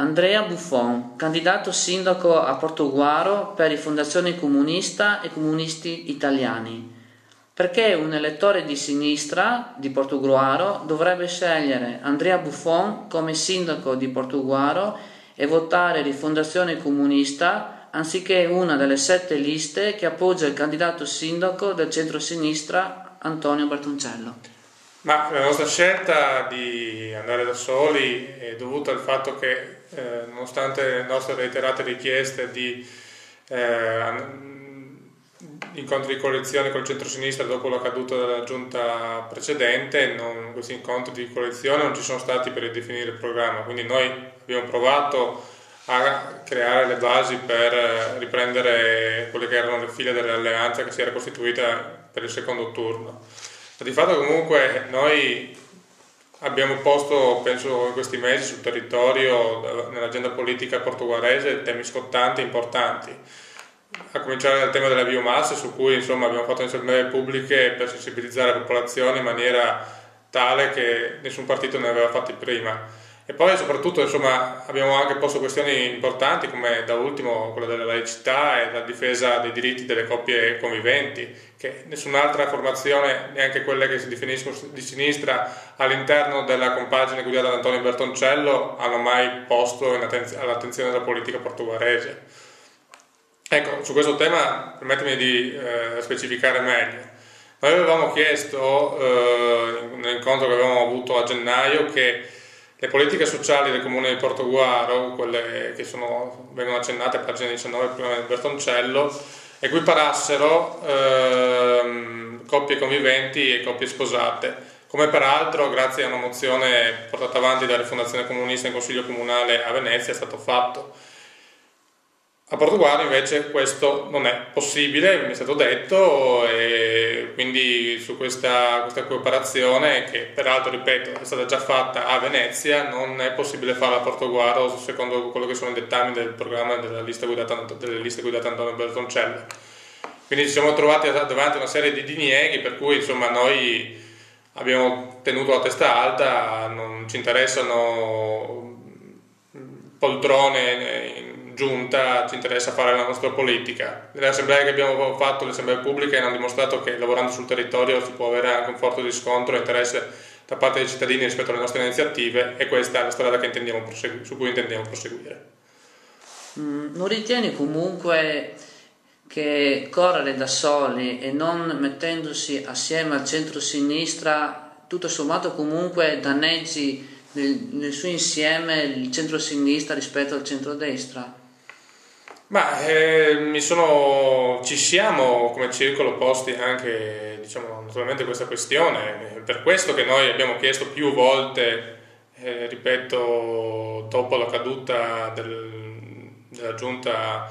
Andrea Buffon, candidato sindaco a Portoguaro per Rifondazione Comunista e Comunisti Italiani. Perché un elettore di sinistra di Portoguaro dovrebbe scegliere Andrea Buffon come sindaco di Portoguaro e votare Rifondazione Comunista anziché una delle 7 liste che appoggia il candidato sindaco del centro-sinistra Antonio Bertoncello? Ma la nostra scelta di andare da soli è dovuta al fatto che, nonostante le nostre reiterate richieste di incontri di coalizione col centro-sinistra dopo la caduta della giunta precedente, questi incontri di coalizione non ci sono stati per ridefinire il programma, quindi noi abbiamo provato a creare le basi per riprendere quelle che erano le file dell'alleanza che si era costituita per il secondo turno. Di fatto comunque noi abbiamo posto, penso in questi mesi, sul territorio, nell'agenda politica portoguarese, temi scottanti e importanti, a cominciare dal tema della biomassa, su cui insomma abbiamo fatto assemblee pubbliche per sensibilizzare la popolazione in maniera tale che nessun partito ne aveva fatti prima. E poi soprattutto insomma abbiamo anche posto questioni importanti come da ultimo quella della laicità e la difesa dei diritti delle coppie conviventi, che nessun'altra formazione, neanche quelle che si definiscono di sinistra, all'interno della compagine guidata da Antonio Bertoncello hanno mai posto all'attenzione della politica portoghese. Ecco, su questo tema permettimi di specificare meglio. Noi avevamo chiesto nell'incontro che avevamo avuto a gennaio che le politiche sociali del comune di Portoguaro, quelle che vengono accennate a pagina 19 del programma di Bertoncello, equiparassero coppie conviventi e coppie sposate, come peraltro grazie a una mozione portata avanti dalla Rifondazione Comunista in Consiglio Comunale a Venezia è stato fatto. A Portoguaro invece questo non è possibile, mi è stato detto, e quindi su questa cooperazione, che peraltro, ripeto, è stata già fatta a Venezia, non è possibile farla a Portoguaro secondo quello che sono i dettami del programma delle liste guidate Antonio Bertoncello. Quindi ci siamo trovati davanti a una serie di dinieghi, per cui insomma noi abbiamo tenuto la testa alta, non ci interessano poltrone in giunta, ci interessa fare la nostra politica. Le assemblee che abbiamo fatto, le assemblee pubbliche, hanno dimostrato che lavorando sul territorio si può avere anche un forte riscontro e interesse da parte dei cittadini rispetto alle nostre iniziative, e questa è la strada che su cui intendiamo proseguire. Non ritieni comunque che correre da soli e non mettendosi assieme al centro-sinistra tutto sommato comunque danneggi nel suo insieme il centro-sinistra rispetto al centro-destra? Ma ci siamo come circolo posti anche, diciamo, naturalmente questa questione. È per questo che noi abbiamo chiesto più volte, ripeto, dopo la caduta della giunta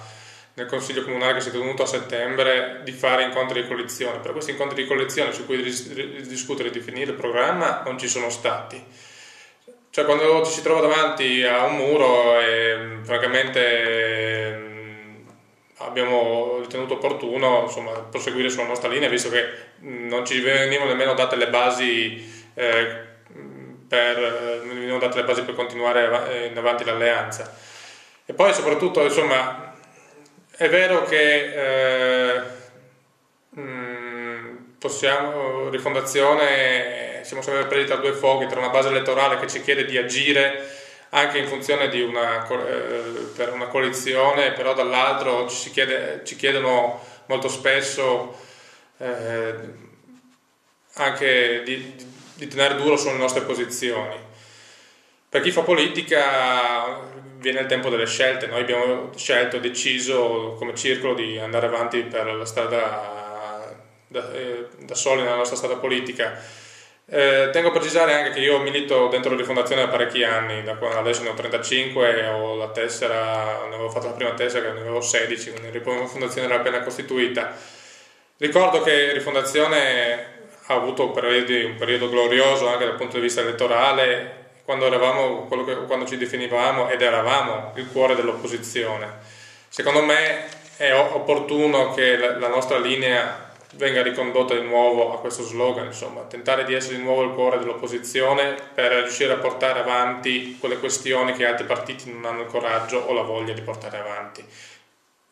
nel Consiglio Comunale che si è tenuto a settembre, di fare incontri di coalizione. Per questi incontri di coalizione su cui discutere e definire il programma non ci sono stati. Cioè, quando ci si trova davanti a un muro, francamente abbiamo ritenuto opportuno insomma proseguire sulla nostra linea, visto che non ci venivano nemmeno date le basi per continuare in avanti l'alleanza. E poi soprattutto insomma è vero che Rifondazione siamo sempre presi tra due fuochi, tra una base elettorale che ci chiede di agire anche in funzione per una coalizione, però dall'altro ci chiedono molto spesso anche di tenere duro sulle nostre posizioni. Per chi fa politica viene il tempo delle scelte. Noi abbiamo scelto e deciso come circolo di andare avanti per la strada da soli nella nostra strada politica. Tengo a precisare anche che io milito dentro la Rifondazione da parecchi anni, adesso ne ho 35, ho la tessera, ne avevo fatto la prima tessera che ne avevo 16, quindi la Rifondazione era appena costituita. Ricordo che Rifondazione ha avuto un periodo glorioso anche dal punto di vista elettorale, quando ci definivamo ed eravamo il cuore dell'opposizione. Secondo me è opportuno che la nostra linea venga ricondotta di nuovo a questo slogan, insomma, tentare di essere di nuovo il cuore dell'opposizione per riuscire a portare avanti quelle questioni che altri partiti non hanno il coraggio o la voglia di portare avanti.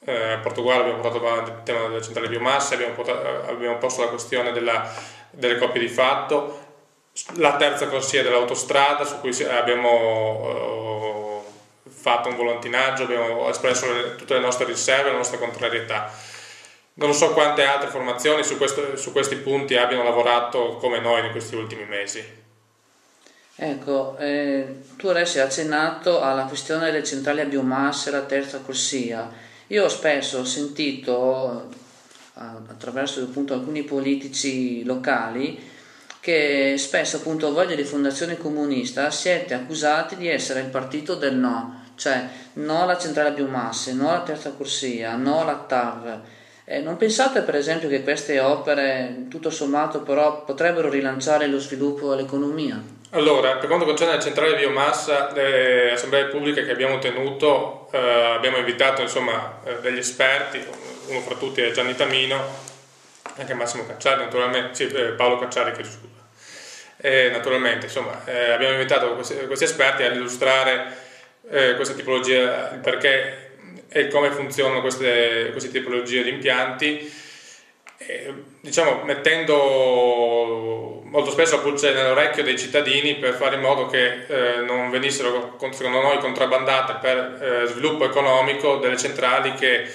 In Portogallo abbiamo portato avanti il tema delle centrali biomasse, abbiamo posto la questione delle coppie di fatto, la terza corsia dell'autostrada su cui abbiamo fatto un volantinaggio, abbiamo espresso tutte le nostre riserve, la nostra contrarietà. Non so quante altre formazioni su questi punti abbiano lavorato come noi in questi ultimi mesi. Ecco, tu adesso hai accennato alla questione delle centrali a biomassa e la terza corsia. Io spesso ho sentito, attraverso appunto alcuni politici locali, che spesso appunto voi di Rifondazione Comunista siete accusati di essere il partito del no, cioè no alla centrale a biomasse, no alla terza corsia, no alla TAV. Non pensate per esempio che queste opere tutto sommato però potrebbero rilanciare lo sviluppo e l'economia? Allora, per quanto concerne la centrale biomassa, le assemblee pubbliche che abbiamo tenuto, abbiamo invitato insomma degli esperti, uno fra tutti è Gianni Tamino, anche Massimo Cacciari, naturalmente, sì, Paolo Cacciari, che scusa. Naturalmente, insomma, abbiamo invitato questi esperti ad illustrare questa tipologia, il perché e come funzionano queste tipologie di impianti, diciamo mettendo molto spesso la pulce nell'orecchio dei cittadini per fare in modo che non venissero secondo noi contrabbandate per sviluppo economico delle centrali che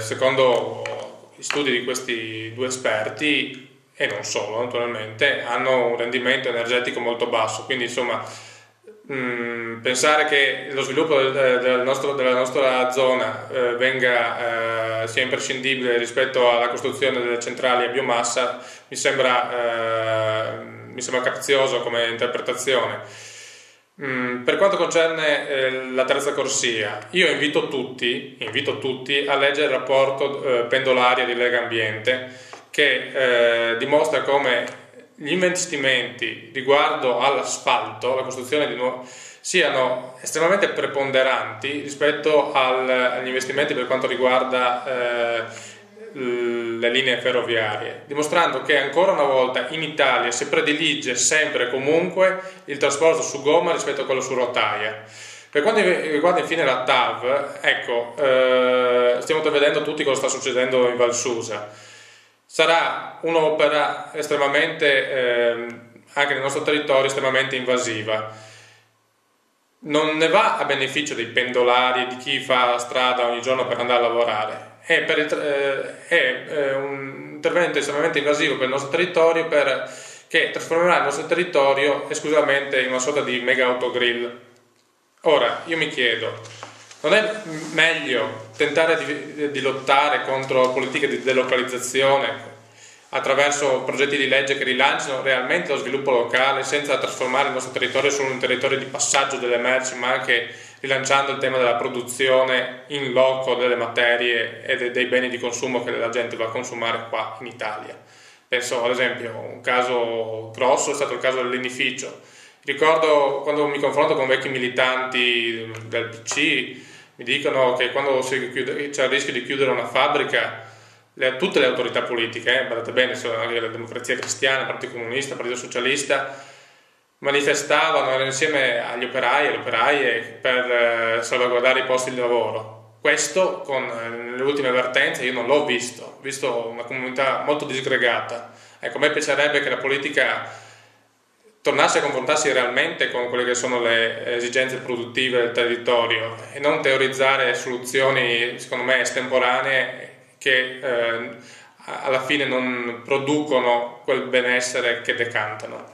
secondo gli studi di questi due esperti e non solo naturalmente hanno un rendimento energetico molto basso, quindi insomma pensare che lo sviluppo della nostra zona sia imprescindibile rispetto alla costruzione delle centrali a biomassa mi sembra capzioso come interpretazione. Per quanto concerne la terza corsia, io invito tutti a leggere il rapporto Pendolaria di Lega Ambiente che dimostra come gli investimenti riguardo all'asfalto, la costruzione di nuovo, siano estremamente preponderanti rispetto agli investimenti per quanto riguarda le linee ferroviarie, dimostrando che ancora una volta in Italia si predilige sempre e comunque il trasporto su gomma rispetto a quello su rotaia. Per quanto riguarda infine la TAV, ecco, stiamo vedendo tutti cosa sta succedendo in Val Susa. Sarà un'opera estremamente, anche nel nostro territorio, estremamente invasiva. Non ne va a beneficio dei pendolari, di chi fa strada ogni giorno per andare a lavorare. È un intervento estremamente invasivo per il nostro territorio che trasformerà il nostro territorio esclusivamente in una sorta di mega autogrill. Ora, io mi chiedo, non è meglio tentare di lottare contro politiche di delocalizzazione attraverso progetti di legge che rilancino realmente lo sviluppo locale senza trasformare il nostro territorio solo in un territorio di passaggio delle merci, ma anche rilanciando il tema della produzione in loco delle materie e dei beni di consumo che la gente va a consumare qua in Italia? Penso ad esempio, un caso grosso è stato il caso del linificio. Ricordo quando mi confronto con vecchi militanti del PC, mi dicono che quando c'è il rischio di chiudere una fabbrica, tutte le autorità politiche, guardate bene, anche la Democrazia Cristiana, il Partito Comunista, il Partito Socialista, manifestavano, erano insieme agli operai e alle operaie per salvaguardare i posti di lavoro. Questo, con le ultime vertenze, io non l'ho visto, ho visto una comunità molto disgregata. Ecco, a me piacerebbe che la politica tornasse a confrontarsi realmente con quelle che sono le esigenze produttive del territorio e non teorizzare soluzioni, secondo me, estemporanee che alla fine non producono quel benessere che decantano.